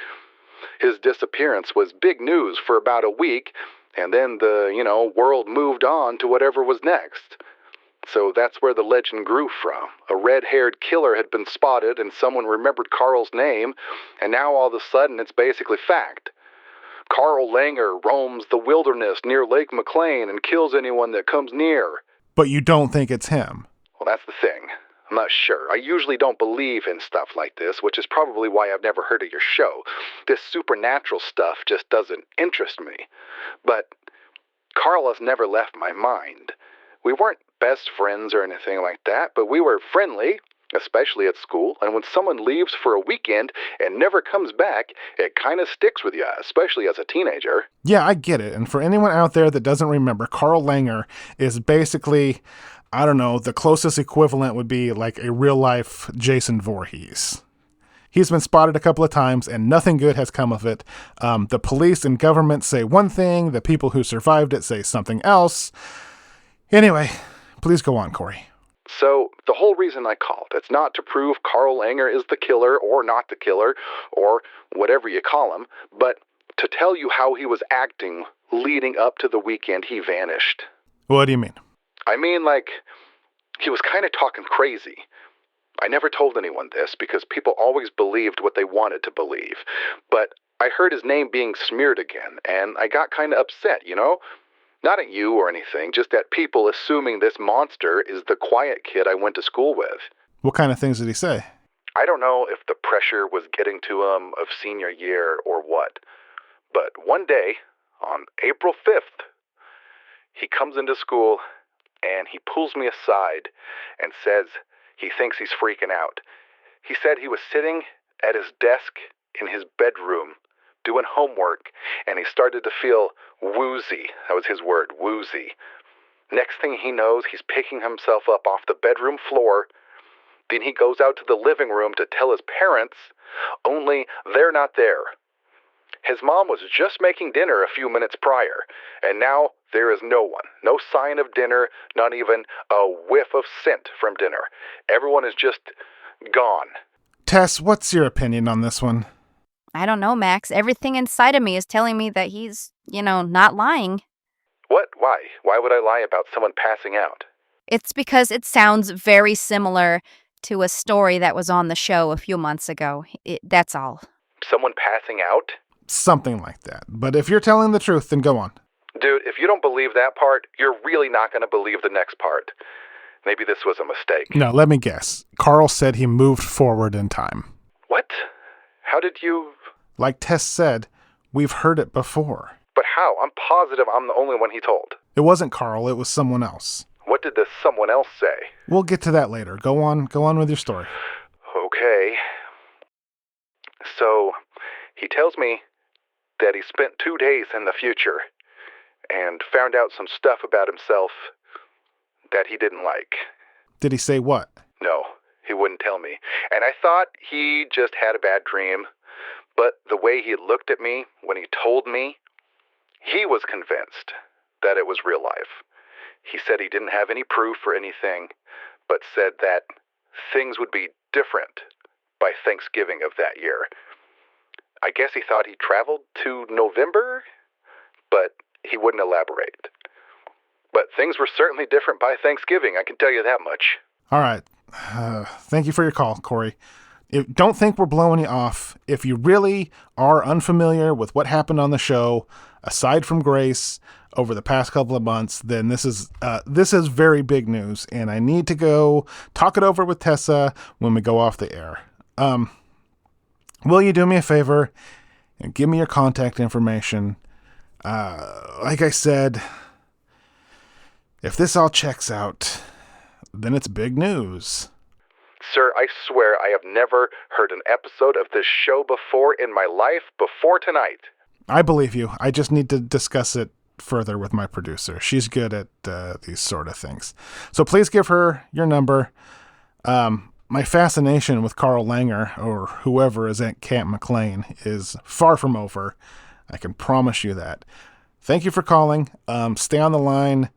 His disappearance was big news for about a week, and then the, world moved on to whatever was next. So that's where the legend grew from. A red-haired killer had been spotted, and someone remembered Carl's name, and now all of a sudden it's basically fact. Carl Langer roams the wilderness near Lake McLean and kills anyone that comes near. But you don't think it's him? Well, that's the thing. I'm not sure. I usually don't believe in stuff like this, which is probably why I've never heard of your show. This supernatural stuff just doesn't interest me. But Carl has never left my mind. We weren't best friends or anything like that, but we were friendly, especially at school, and when someone leaves for a weekend and never comes back, it kind of sticks with you, especially as a teenager. Yeah, I get it. And for anyone out there that doesn't remember, Carl Langer is basically, I don't know, the closest equivalent would be like a real-life Jason Voorhees. He's been spotted a couple of times, and nothing good has come of it. The police and government say one thing, the people who survived it say something else. Anyway, please go on, Corey. So, the whole reason I called, it's not to prove Carl Langer is the killer or not the killer, or whatever you call him, but to tell you how he was acting leading up to the weekend he vanished. What do you mean? I mean, he was kind of talking crazy. I never told anyone this because people always believed what they wanted to believe. But I heard his name being smeared again, and I got kind of upset, Not at you or anything, just at people assuming this monster is the quiet kid I went to school with. What kind of things did he say? I don't know if the pressure was getting to him of senior year or what. But one day, on April 5th, he comes into school and he pulls me aside and says he thinks he's freaking out. He said he was sitting at his desk in his bedroom doing homework, and he started to feel woozy. That was his word, woozy. Next thing he knows, he's picking himself up off the bedroom floor. Then he goes out to the living room to tell his parents, only they're not there. His mom was just making dinner a few minutes prior, and now there is no one. No sign of dinner, not even a whiff of scent from dinner. Everyone is just gone. Tess, what's your opinion on this one? I don't know, Max. Everything inside of me is telling me that he's, not lying. What? Why? Why would I lie about someone passing out? It's because it sounds very similar to a story that was on the show a few months ago. That's all. Someone passing out? Something like that. But if you're telling the truth, then go on. Dude, if you don't believe that part, you're really not going to believe the next part. Maybe this was a mistake. No, let me guess. Carl said he moved forward in time. What? How did you... Like Tess said, we've heard it before. But how? I'm positive I'm the only one he told. It wasn't Carl, it was someone else. What did this someone else say? We'll get to that later. Go on with your story. Okay. So, he tells me that he spent 2 days in the future, and found out some stuff about himself that he didn't like. Did he say what? No, he wouldn't tell me. And I thought he just had a bad dream, but the way he looked at me when he told me, he was convinced that it was real life. He said he didn't have any proof or anything, but said that things would be different by Thanksgiving of that year. I guess he thought he traveled to November, but he wouldn't elaborate. But things were certainly different by Thanksgiving, I can tell you that much. All right. Thank you for your call, Corey. Don't think we're blowing you off. If you really are unfamiliar with what happened on the show, aside from Grace, over the past couple of months, then this is very big news, and I need to go talk it over with Tessa when we go off the air. Will you do me a favor and give me your contact information? Like I said, if this all checks out, then it's big news. Sir, I swear I have never heard an episode of this show before in my life before tonight. I believe you. I just need to discuss it further with my producer. She's good at these sort of things. So please give her your number. My fascination with Carl Langer, or whoever is at Camp McLean, is far from over. I can promise you that. Thank you for calling. Stay on the line.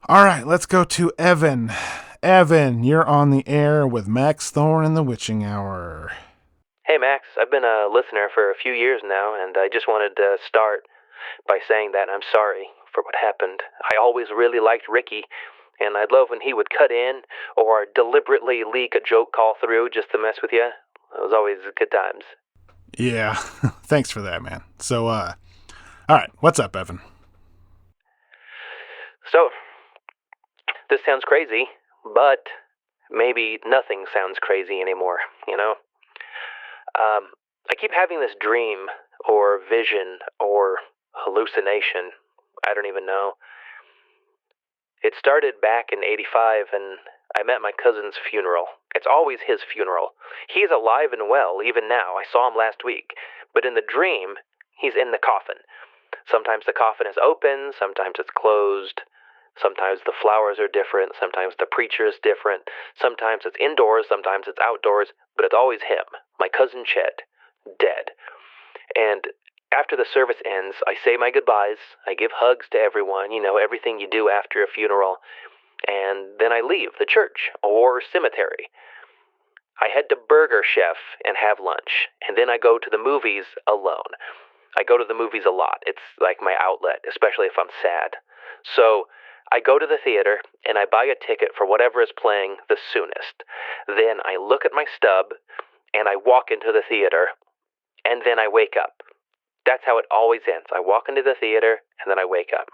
All right, let's go to Evan. Evan, you're on the air with Max Thorne in the Witching Hour. Hey, Max. I've been a listener for a few years now, and I just wanted to start by saying that I'm sorry for what happened. I always really liked Ricky, and I'd love when he would cut in or deliberately leak a joke call through just to mess with you. It was always good times. Yeah, thanks for that, man. So, all right, what's up, Evan? So, this sounds crazy, but maybe nothing sounds crazy anymore, you know? I keep having this dream or vision or hallucination. I don't even know. It started back in '85, and I'm at my cousin's funeral. It's always his funeral. He's alive and well, even now. I saw him last week. But in the dream, he's in the coffin. Sometimes the coffin is open, sometimes it's closed. Sometimes the flowers are different, sometimes the preacher is different. Sometimes it's indoors, sometimes it's outdoors. But it's always him, my cousin Chet, dead. And after the service ends, I say my goodbyes. I give hugs to everyone, you know, everything you do after a funeral. And then I leave the church or cemetery. I head to Burger Chef and have lunch. And then I go to the movies alone. I go to the movies a lot. It's like my outlet, especially if I'm sad. So I go to the theater and I buy a ticket for whatever is playing the soonest. Then I look at my stub and I walk into the theater. And then I wake up. That's how it always ends. I walk into the theater, and then I wake up.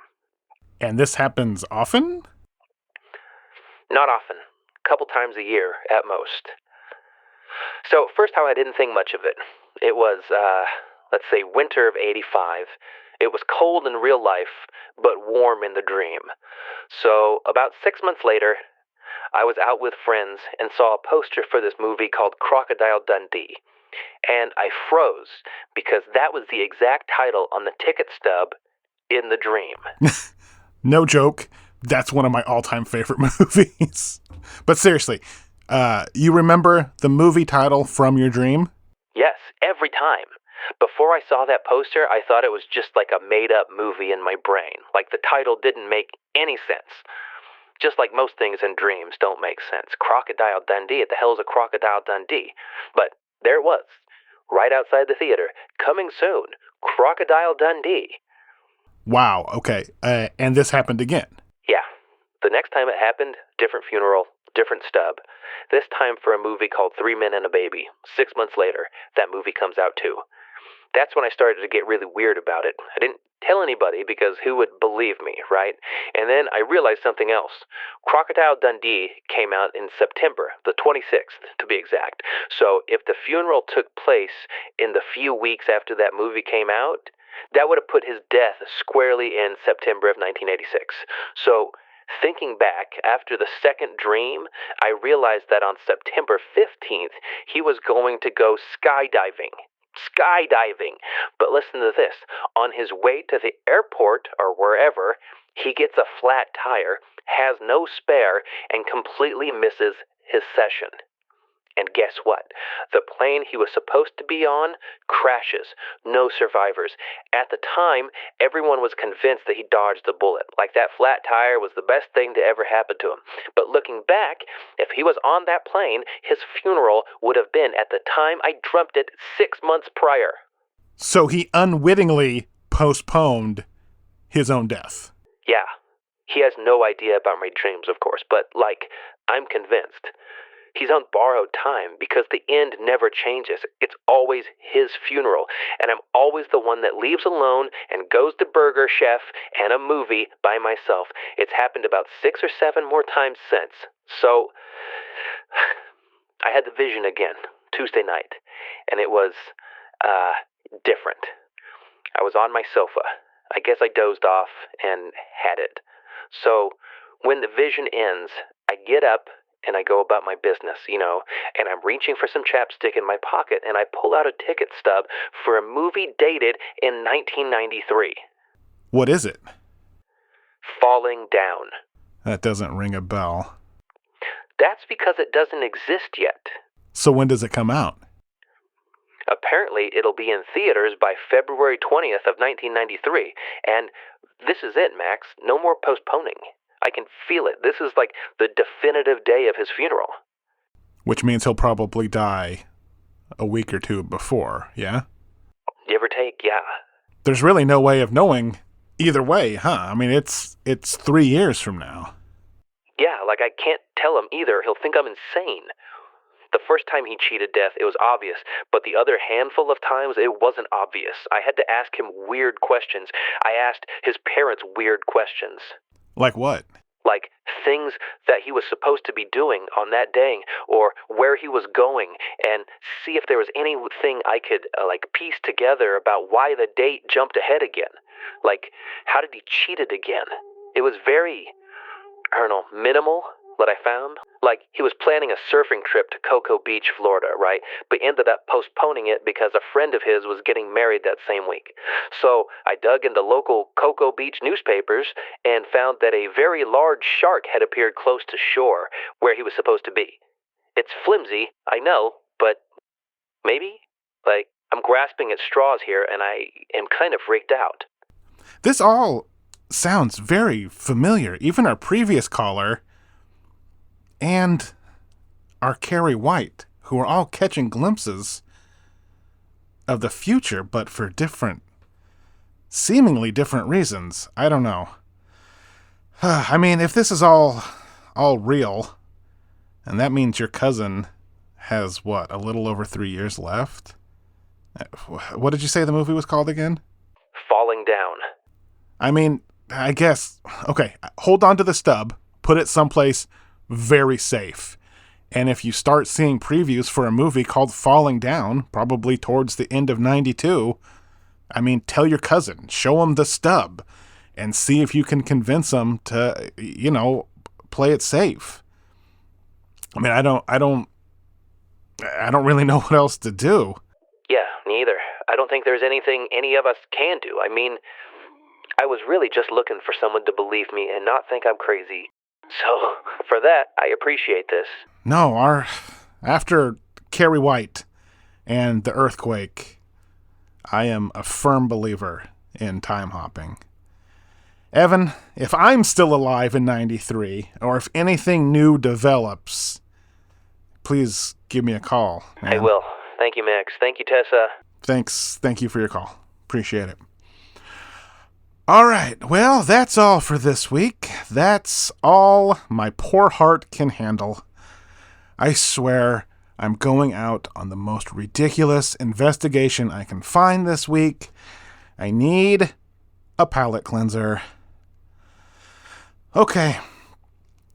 And this happens often? Not often. A couple times a year, at most. So, first how I didn't think much of it. It was, let's say, winter of '85. It was cold in real life, but warm in the dream. So, about 6 months later, I was out with friends and saw a poster for this movie called Crocodile Dundee. And I froze because that was the exact title on the ticket stub in the dream. No joke. That's one of my all-time favorite movies. But seriously, you remember the movie title from your dream? Yes, every time. Before I saw that poster, I thought it was just like a made-up movie in my brain. Like the title didn't make any sense. Just like most things in dreams don't make sense. Crocodile Dundee, what the hell is a Crocodile Dundee? But there it was, right outside the theater. Coming soon, Crocodile Dundee. Wow, okay. And this happened again? Yeah. The next time it happened, different funeral, different stub. This time for a movie called 3 Men and a Baby. 6 months later, that movie comes out too. That's when I started to get really weird about it. I didn't tell anybody because who would believe me, right? And then I realized something else. Crocodile Dundee came out in September, the 26th to be exact. So if the funeral took place in the few weeks after that movie came out, that would have put his death squarely in September of 1986. So thinking back, after the second dream, I realized that on September 15th, he was going to go skydiving skydiving. But listen to this. On his way to the airport or wherever, he gets a flat tire, has no spare, and completely misses his session. And guess what? The plane he was supposed to be on crashes. No survivors. At the time, everyone was convinced that he dodged the bullet, like that flat tire was the best thing to ever happen to him. But looking back, if he was on that plane, his funeral would have been at the time I dreamt it 6 months prior. So he unwittingly postponed his own death. Yeah. He has no idea about my dreams, of course, but, I'm convinced. He's on borrowed time because the end never changes. It's always his funeral, and I'm always the one that leaves alone and goes to Burger Chef and a movie by myself. It's happened about 6 or 7 more times since. So, I had the vision again, Tuesday night, and it was, different. I was on my sofa. I guess I dozed off and had it. So, when the vision ends, I get up and I go about my business, and I'm reaching for some chapstick in my pocket, and I pull out a ticket stub for a movie dated in 1993. What is it? Falling Down. That doesn't ring a bell. That's because it doesn't exist yet. So when does it come out? Apparently, it'll be in theaters by February 20th of 1993, and this is it, Max. No more postponing. I can feel it. This is like the definitive day of his funeral. Which means he'll probably die a week or two before, yeah? Give or take, yeah. There's really no way of knowing either way, huh? I mean, it's 3 years from now. Yeah, I can't tell him either. He'll think I'm insane. The first time he cheated death, it was obvious, but the other handful of times, it wasn't obvious. I had to ask him weird questions. I asked his parents weird questions. Like what? Like things that he was supposed to be doing on that day, or where he was going, and see if there was anything I could, piece together about why the date jumped ahead again. How did he cheat it again? It was very, minimal, what I found. He was planning a surfing trip to Cocoa Beach, Florida, right? But ended up postponing it because a friend of his was getting married that same week. So I dug into local Cocoa Beach newspapers and found that a very large shark had appeared close to shore where he was supposed to be. It's flimsy, I know, but maybe? I'm grasping at straws here and I am kind of freaked out. This all sounds very familiar. Even our previous caller and our Carrie White, who are all catching glimpses of the future, but for seemingly different reasons. I don't know. I mean, if this is all real, and that means your cousin has, a little over 3 years left? What did you say the movie was called again? Falling Down. I mean, I guess, okay, hold on to the stub, put it someplace very safe. And if you start seeing previews for a movie called Falling Down, probably towards the end of 92, I mean, tell your cousin, show him the stub, and see if you can convince him to, play it safe. I mean, I don't really know what else to do. Yeah, neither. I don't think there's anything any of us can do. I mean, I was really just looking for someone to believe me and not think I'm crazy. So, for that, I appreciate this. No, after Carrie White and the earthquake, I am a firm believer in time hopping. Evan, if I'm still alive in 93, or if anything new develops, please give me a call. Man. I will. Thank you, Max. Thank you, Tessa. Thank you for your call. Appreciate it. All right, well, that's all for this week. That's all my poor heart can handle. I swear I'm going out on the most ridiculous investigation I can find this week. I need a palate cleanser. Okay,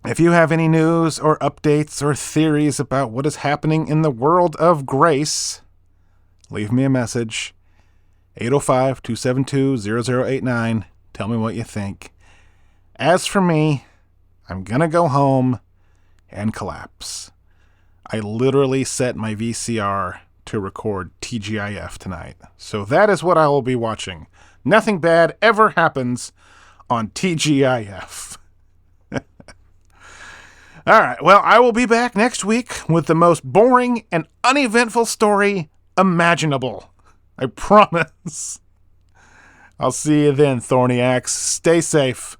if you have any news or updates or theories about what is happening in the world of grace, leave me a message. 805-272-0089. Tell me what you think. As for me, I'm gonna go home and collapse. I literally set my VCR to to record TGIF tonight. So that is what I will be watching. Nothing bad ever happens on TGIF. All right, well, I will be back next week with the most boring and uneventful story imaginable. I promise. I'll see you then, Thorny Axe. Stay safe.